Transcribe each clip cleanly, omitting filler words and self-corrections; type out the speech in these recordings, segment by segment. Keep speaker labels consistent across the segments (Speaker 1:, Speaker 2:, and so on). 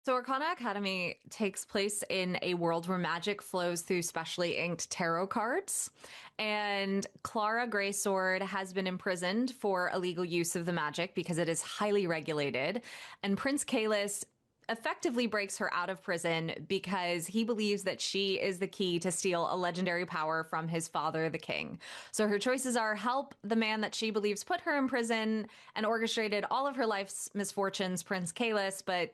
Speaker 1: So Arcana Academy takes place in a world where magic flows through specially inked tarot cards. And Clara Greysword has been imprisoned for illegal use of the magic because it is highly regulated. And Prince Kalis effectively breaks her out of prison because he believes that she is the key to steal a legendary power from his father, the king. So her choices are help the man that she believes put her in prison and orchestrated all of her life's misfortunes, Prince Kalis, but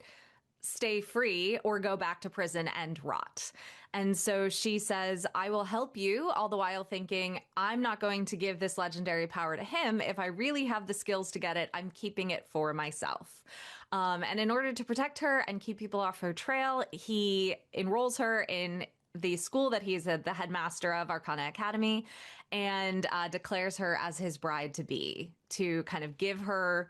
Speaker 1: stay free or go back to prison and rot. And so she says, I will help you, all the while thinking, I'm not going to give this legendary power to him. If I really have the skills to get it, I'm keeping it for myself. And in order to protect her and keep people off her trail, he enrolls her in the school that he's the headmaster of, Arcana Academy, and declares her as his bride to be, to kind of give her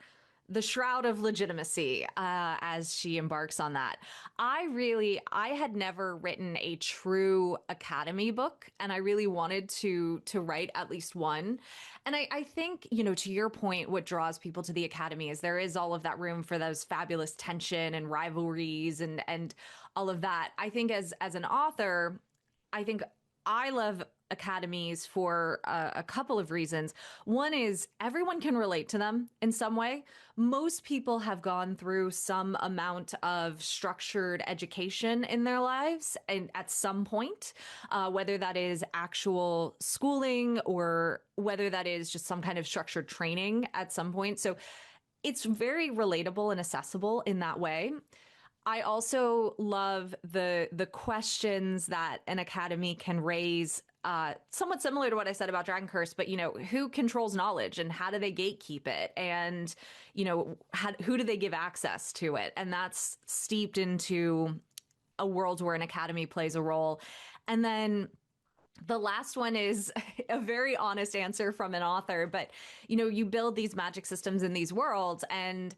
Speaker 1: the shroud of legitimacy as she embarks on that. I had never written a true Academy book, and I really wanted to write at least one. And I think, to your point, what draws people to the Academy is there is all of that room for those fabulous tension and rivalries and all of that. I think as an author, I think I love academies for a couple of reasons. One is everyone can relate to them in some way. Most people have gone through some amount of structured education in their lives, and at some point, whether that is actual schooling or whether that is just some kind of structured training at some point. So it's very relatable and accessible in that way. I also love the questions that an academy can raise, somewhat similar to what I said about Dragon Curse, but who controls knowledge and how do they gatekeep it, and who do they give access to it, and that's steeped into a world where an academy plays a role. And then the last one is a very honest answer from an author, but you build these magic systems in these worlds, and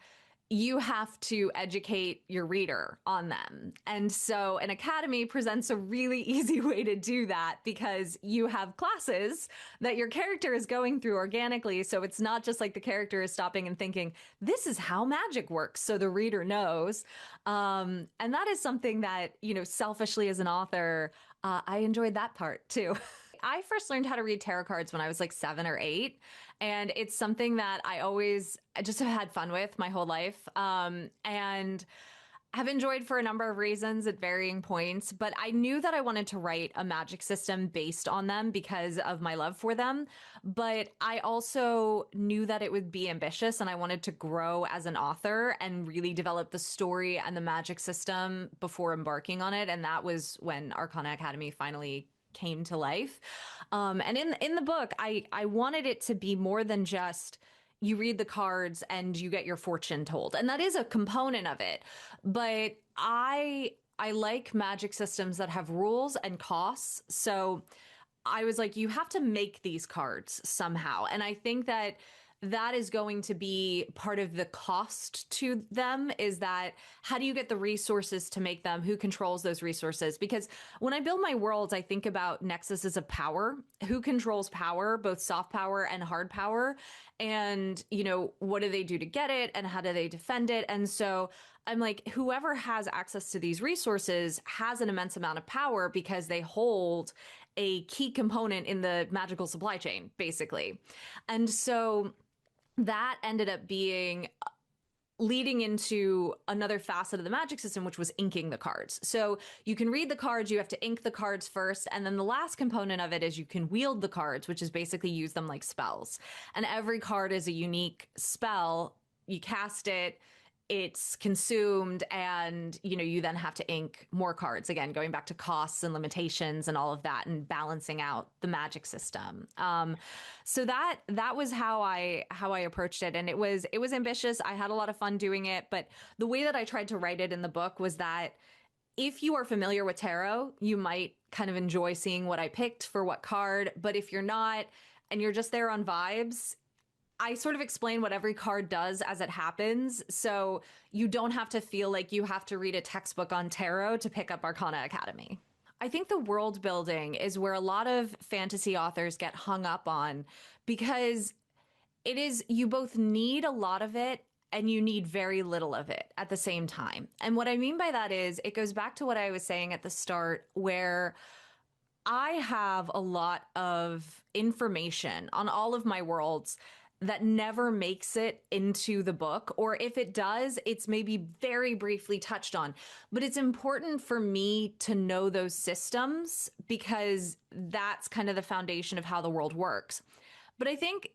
Speaker 1: you have to educate your reader on them. And so an academy presents a really easy way to do that because you have classes that your character is going through organically. So it's not just like the character is stopping and thinking, this is how magic works. So the reader knows. And that is something that, selfishly as an author, I enjoyed that part too. I first learned how to read tarot cards when I was like 7 or 8. And it's something that I just have had fun with my whole life. And have enjoyed for a number of reasons at varying points, but I knew that I wanted to write a magic system based on them because of my love for them. But I also knew that it would be ambitious and I wanted to grow as an author and really develop the story and the magic system before embarking on it. And that was when Arcana Academy finally came to life. And in the book, I wanted it to be more than just you read the cards and you get your fortune told. And that is a component of it. But I like magic systems that have rules and costs. So I was like, you have to make these cards somehow. And I think that is going to be part of the cost to them, is that how do you get the resources to make them? Who controls those resources? Because when I build my worlds, I think about nexuses of power. Who controls power, both soft power and hard power? And, what do they do to get it? And how do they defend it? And so I'm like, whoever has access to these resources has an immense amount of power because they hold a key component in the magical supply chain, basically. And so that ended up being leading into another facet of the magic system, which was inking the cards. So you can read the cards, you have to ink the cards first. And then the last component of it is you can wield the cards, which is basically use them like spells. And every card is a unique spell. You cast it, it's consumed, and you then have to ink more cards, again going back to costs and limitations and all of that and balancing out the magic system. So that was how I approached it, and it was ambitious. I had a lot of fun doing it, but the way that I tried to write it in the book was that if you are familiar with tarot, you might kind of enjoy seeing what I picked for what card, but if you're not and you're just there on vibes, I sort of explain what every card does as it happens, so you don't have to feel like you have to read a textbook on tarot to pick up Arcana Academy. I think the world building is where a lot of fantasy authors get hung up on because you both need a lot of it and you need very little of it at the same time. And what I mean by that is it goes back to what I was saying at the start, where I have a lot of information on all of my worlds that never makes it into the book, or if it does, it's maybe very briefly touched on. But it's important for me to know those systems because that's kind of the foundation of how the world works. But I think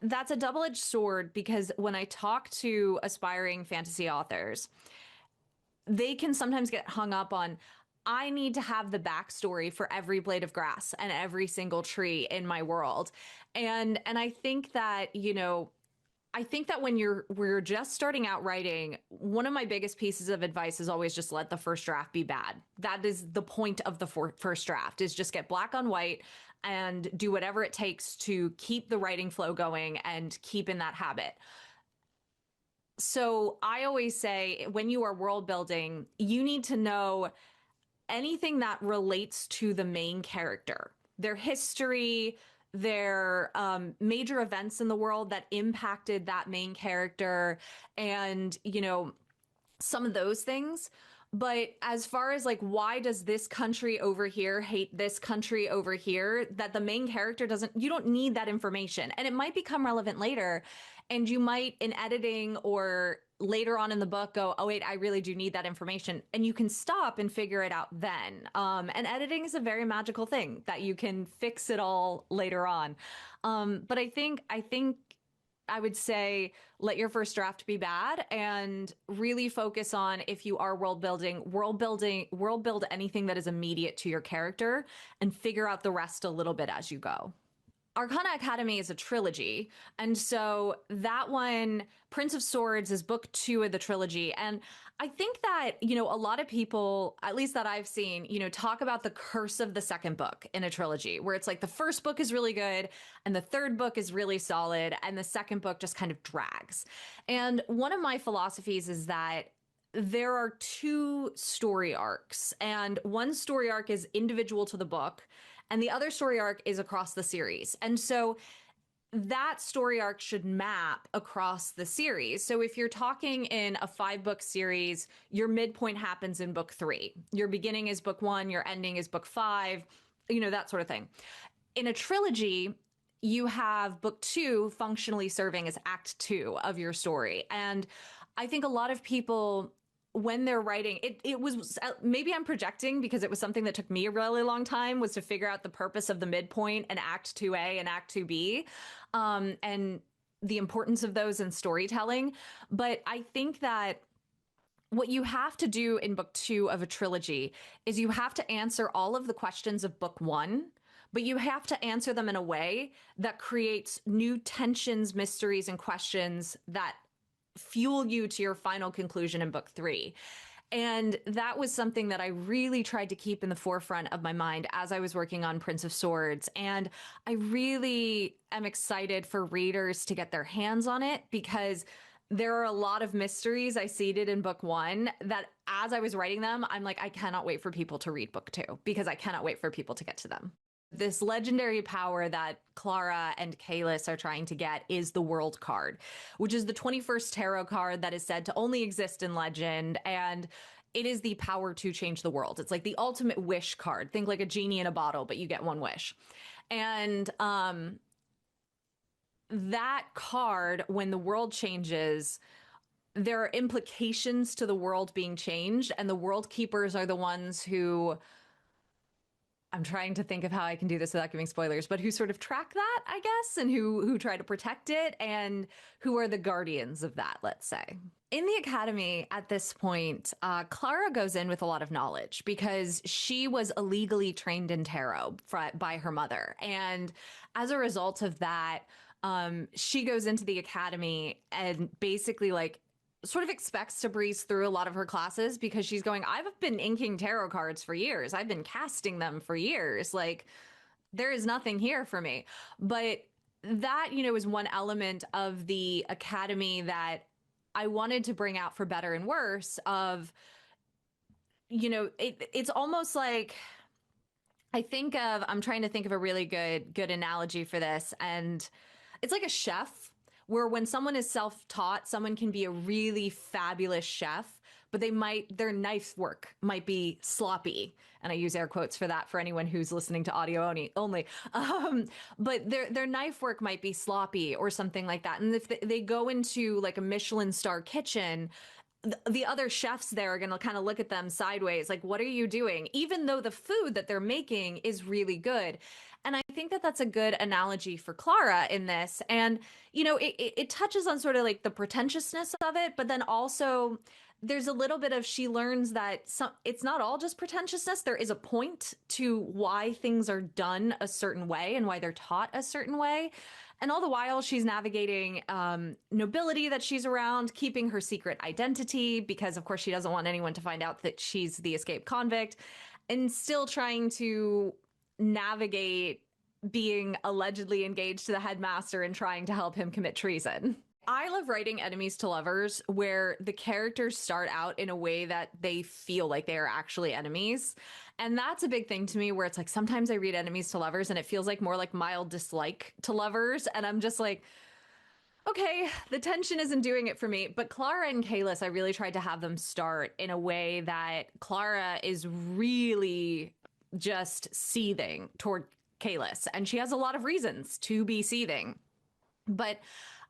Speaker 1: that's a double-edged sword because when I talk to aspiring fantasy authors, they can sometimes get hung up on, I need to have the backstory for every blade of grass and every single tree in my world. And I think that, I think that when we're just starting out writing, one of my biggest pieces of advice is always just let the first draft be bad. That is the point of the first draft, is just get black on white and do whatever it takes to keep the writing flow going and keep in that habit. So I always say when you are world building, you need to know anything that relates to the main character, their history, their major events in the world that impacted that main character, and, some of those things. But as far as like, why does this country over here hate this country over here, that the main character doesn't, you don't need that information. And it might become relevant later. And you might, in editing or later on in the book, go, oh, wait, I really do need that information. And you can stop and figure it out then. And editing is a very magical thing that you can fix it all later on. But I think I would say let your first draft be bad and really focus on, if you are world build anything that is immediate to your character and figure out the rest a little bit as you go. Arcana Academy is a trilogy. And so that one, Prince of Swords, is book 2 of the trilogy. And I think that, a lot of people, at least that I've seen, talk about the curse of the second book in a trilogy, where it's like the first book is really good and the third book is really solid and the second book just kind of drags. And one of my philosophies is that there are 2 story arcs, and one story arc is individual to the book and the other story arc is across the series. And so that story arc should map across the series. So if you're talking in a 5-book series, your midpoint happens in book 3. Your beginning is book 1, your ending is book 5, that sort of thing. In a trilogy, you have book 2 functionally serving as act 2 of your story. And I think a lot of people, when they're writing, it was, maybe I'm projecting because it was something that took me a really long time, was to figure out the purpose of the midpoint and Act 2A and Act 2B, and the importance of those in storytelling. But I think that what you have to do in book 2 of a trilogy is you have to answer all of the questions of book 1, but you have to answer them in a way that creates new tensions, mysteries, and questions that fuel you to your final conclusion in book 3. And that was something that I really tried to keep in the forefront of my mind as I was working on Prince of Swords. And I really am excited for readers to get their hands on it, because there are a lot of mysteries I seeded in book 1 that as I was writing them, I'm like, I cannot wait for people to read book 2 because I cannot wait for people to get to them. This legendary power that Claraara and Kalis are trying to get is the World card, which is the 21st tarot card that is said to only exist in legend. And it is the power to change the world. It's like the ultimate wish card. Think like a genie in a bottle, but you get one wish. And that card, when the world changes, there are implications to the world being changed. And the world keepers are the ones who, I'm trying to think of how I can do this without giving spoilers, but who sort of track that, I guess, and who try to protect it, and who are the guardians of that, let's say. In the academy at this point, Claraara goes in with a lot of knowledge because she was illegally trained in tarot by her mother. And as a result of that, she goes into the academy and basically sort of expects to breeze through a lot of her classes because she's going, I've been inking tarot cards for years. I've been casting them for years. Like, there is nothing here for me. But that, is one element of the academy that I wanted to bring out for better and worse of, it's almost like, I'm trying to think of a really good analogy for this. And it's like a chef where when someone is self-taught, someone can be a really fabulous chef, but their knife work might be sloppy. And I use air quotes for that for anyone who's listening to audio only. But their knife work might be sloppy or something like that. And if they go into like a Michelin star kitchen, the other chefs there are going to kind of look at them sideways, like, what are you doing? Even though the food that they're making is really good. And I think that that's a good analogy for Clara in this. And, it touches on sort of like the pretentiousness of it, but then also there's a little bit of she learns that it's not all just pretentiousness. There is a point to why things are done a certain way and why they're taught a certain way. And all the while, she's navigating nobility that she's around, keeping her secret identity because, of course, she doesn't want anyone to find out that she's the escaped convict, and still trying to navigate being allegedly engaged to the headmaster and trying to help him commit treason. I love writing enemies to lovers where the characters start out in a way that they feel like they are actually enemies. And that's a big thing to me where it's like sometimes I read enemies to lovers and it feels like more like mild dislike to lovers. And I'm just like, okay, the tension isn't doing it for me. But Clara and Kalis, I really tried to have them start in a way that Clara is really just seething toward Kalis. And she has a lot of reasons to be seething. But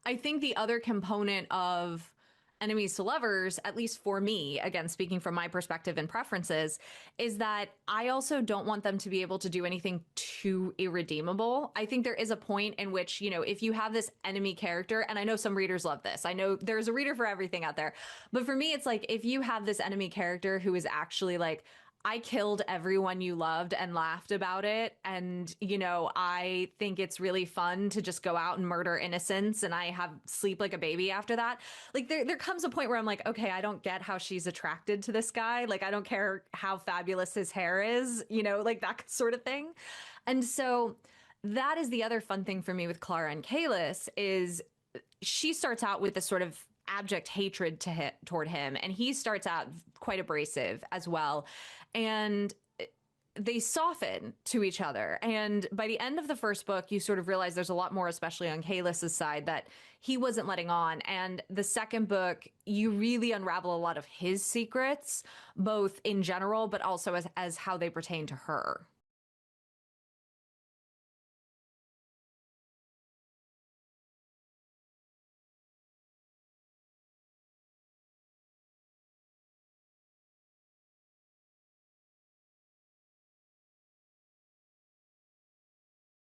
Speaker 1: I think the other component of enemies to lovers, at least for me, again, speaking from my perspective and preferences, is that I also don't want them to be able to do anything too irredeemable. I think there is a point in which, if you have this enemy character, and I know some readers love this, I know there's a reader for everything out there, but for me, it's like if you have this enemy character who is actually like, I killed everyone you loved and laughed about it. And, I think it's really fun to just go out and murder innocents and I have sleep like a baby after that. Like there comes a point where I'm like, okay, I don't get how she's attracted to this guy. Like, I don't care how fabulous his hair is, like that sort of thing. And so that is the other fun thing for me with Clara and Kalis is she starts out with this sort of abject hatred toward him, and he starts out quite abrasive as well. And they soften to each other. And by the end of the first book, you sort of realize there's a lot more, especially on Kalis's side, that he wasn't letting on. And the second book, you really unravel a lot of his secrets, both in general, but also as how they pertain to her.